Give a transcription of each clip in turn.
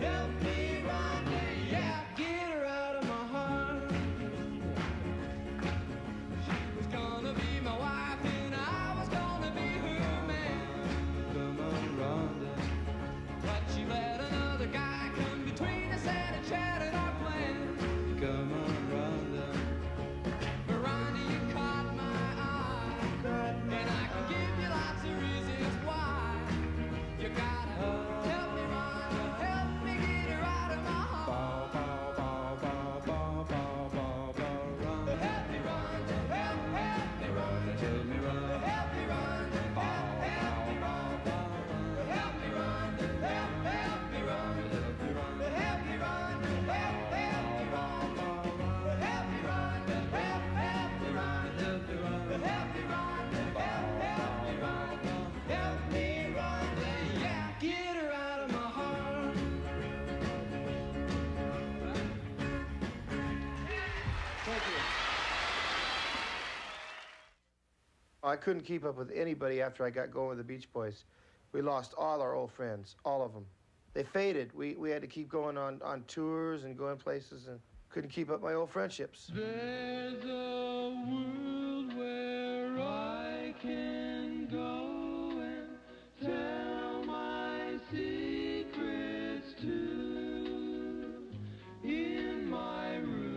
help me run, yeah, get her out of my heart. She was gonna be my wife and I was gonna be her man. Come on, Rhonda. But she let another guy come between us and it shattered our plans. Come on, Rhonda. Rhonda, you caught my eye, and I can give you lots of reasons why. You gotta help me, Rhonda, help me get her out of my heart. Rhonda. Help me, Rhonda, help me, Rhonda, help me, Rhonda, help me, Rhonda, help me, Rhonda, help me, Rhonda, help me, Rhonda, help me, Rhonda, help me, Rhonda, help me, Rhonda, help me, Rhonda, help me, Rhonda, yeah, get her out of my heart. Thank you. I couldn't keep up with anybody after I got going with the Beach Boys. We lost all our old friends, all of them. They faded. We had to keep going on tours and going places and couldn't keep up my old friendships. There's a world where I can go and tell my secrets to, in my room,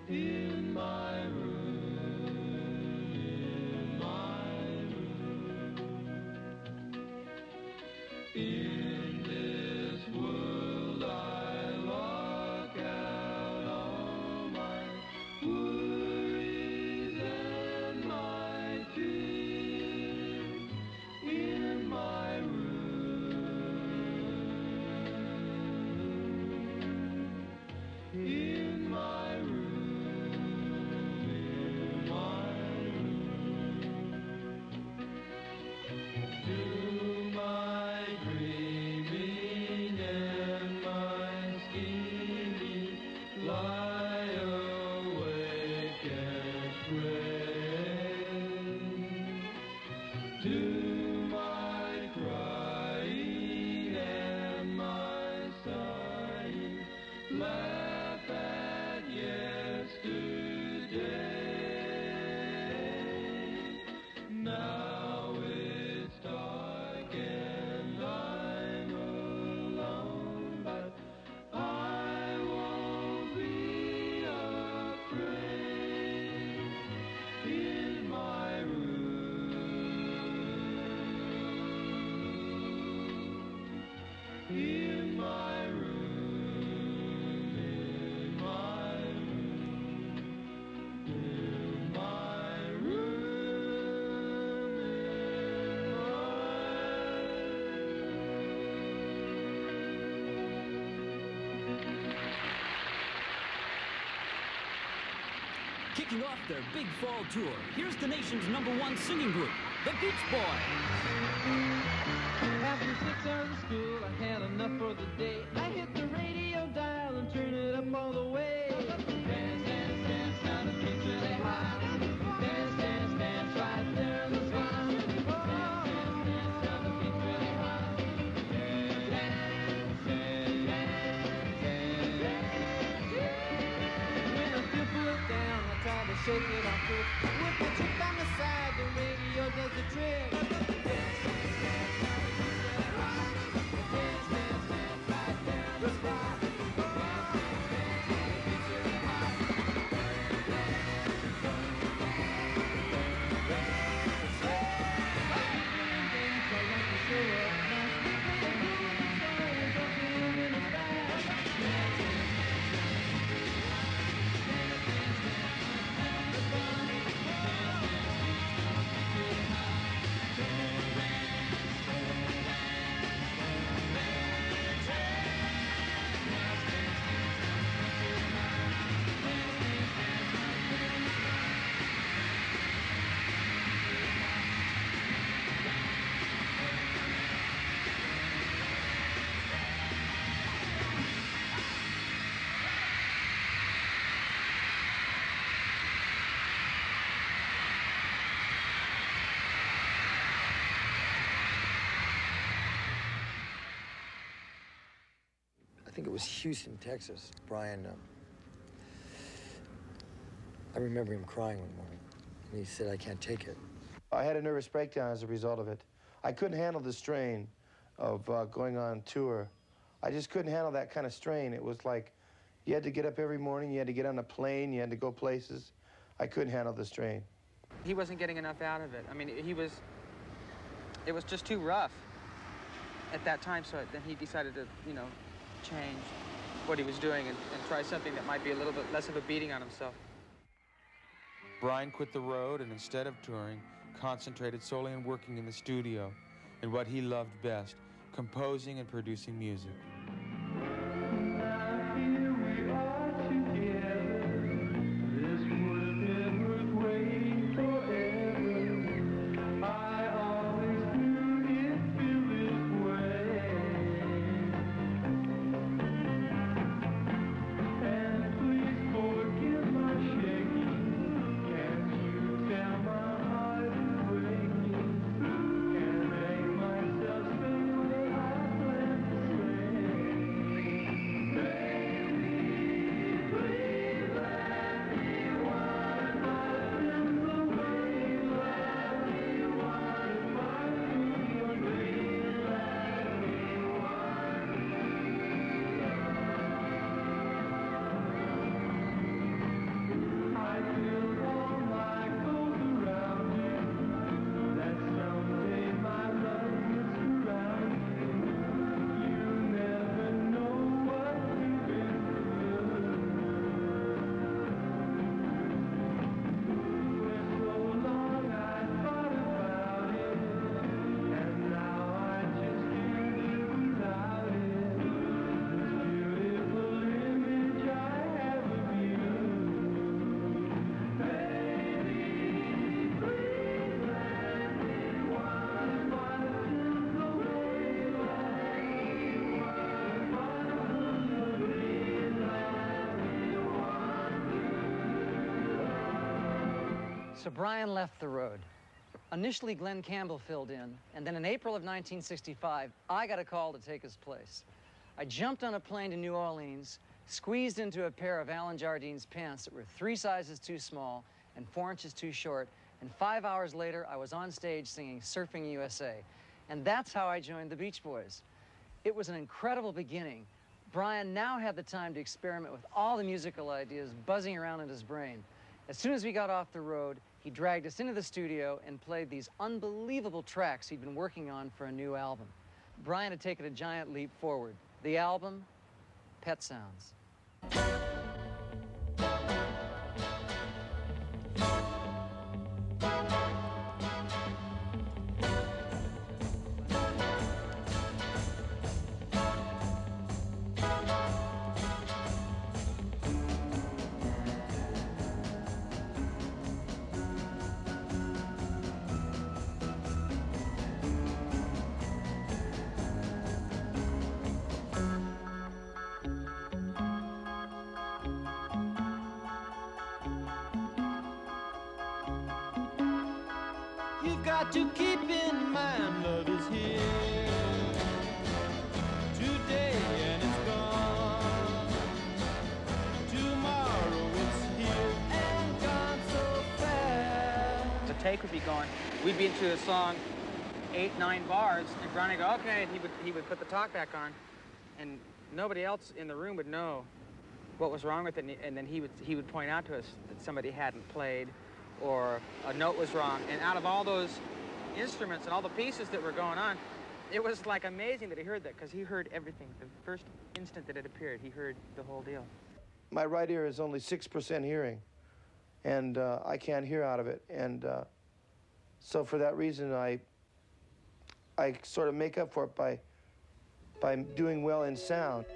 in my room, in my room. In this world I lock out all my worries and my fears, in my room, in my room, in my room. Do my dreaming and my scheming lie awake and pray. Do my crying and my sighing laugh at yesterday. Now it's dark and I'm alone, but I won't be afraid. In my room, kicking off their big fall tour. Here's the nation's #1 singing group, the Beach Boys. After 6 hours of school, I had enough for the day. I hit the radio dial and turned it up all the way. Dance, dance, dance, now the beat's really hot. Dance, dance, dance, right there in the spot. Dance, dance, dance, now the beat's really hot. Dance, dance, dance, dance, dance. When I feel put down, I try to shake it off quick. With the chick on the side, the radio does the trick. Dance, dance, dance, now the beat's really hot. Dance, dance, dance, right there in the spot. Dance, dance, dance, now the beat's really hot. I think it was Houston, Texas. Brian, I remember him crying one morning. And he said, I can't take it. I had a nervous breakdown as a result of it. I couldn't handle the strain of going on tour. I just couldn't handle that kind of strain. It was like you had to get up every morning, you had to get on a plane, you had to go places. I couldn't handle the strain. He wasn't getting enough out of it. I mean, it was just too rough at that time, so then he decided to, you know, change what he was doing and try something that might be a little bit less of a beating on himself. Brian quit the road and instead of touring, concentrated solely on working in the studio and what he loved best, composing and producing music. So Brian left the road. Initially, Glenn Campbell filled in, and then in April of 1965, I got a call to take his place. I jumped on a plane to New Orleans, squeezed into a pair of Alan Jardine's pants that were 3 sizes too small and 4 inches too short, and 5 hours later, I was on stage singing Surfing USA. And that's how I joined the Beach Boys. It was an incredible beginning. Brian now had the time to experiment with all the musical ideas buzzing around in his brain. As soon as we got off the road, he dragged us into the studio and played these unbelievable tracks he'd been working on for a new album. Brian had taken a giant leap forward. The album, Pet Sounds. You've got to keep in mind love is here today and it's gone. Tomorrow it's here and gone so fast. The take would be going. We'd be into a song 8, 9 bars, and Brian would go, okay, and he would put the talk back on, and nobody else in the room would know what was wrong with it, and then he would point out to us that somebody hadn't played, or a note was wrong. And out of all those instruments and all the pieces that were going on, it was like amazing that he heard that, because he heard everything. The first instant that it appeared, he heard the whole deal. My right ear is only 6% hearing, and I can't hear out of it. And so for that reason, I sort of make up for it by doing well in sound.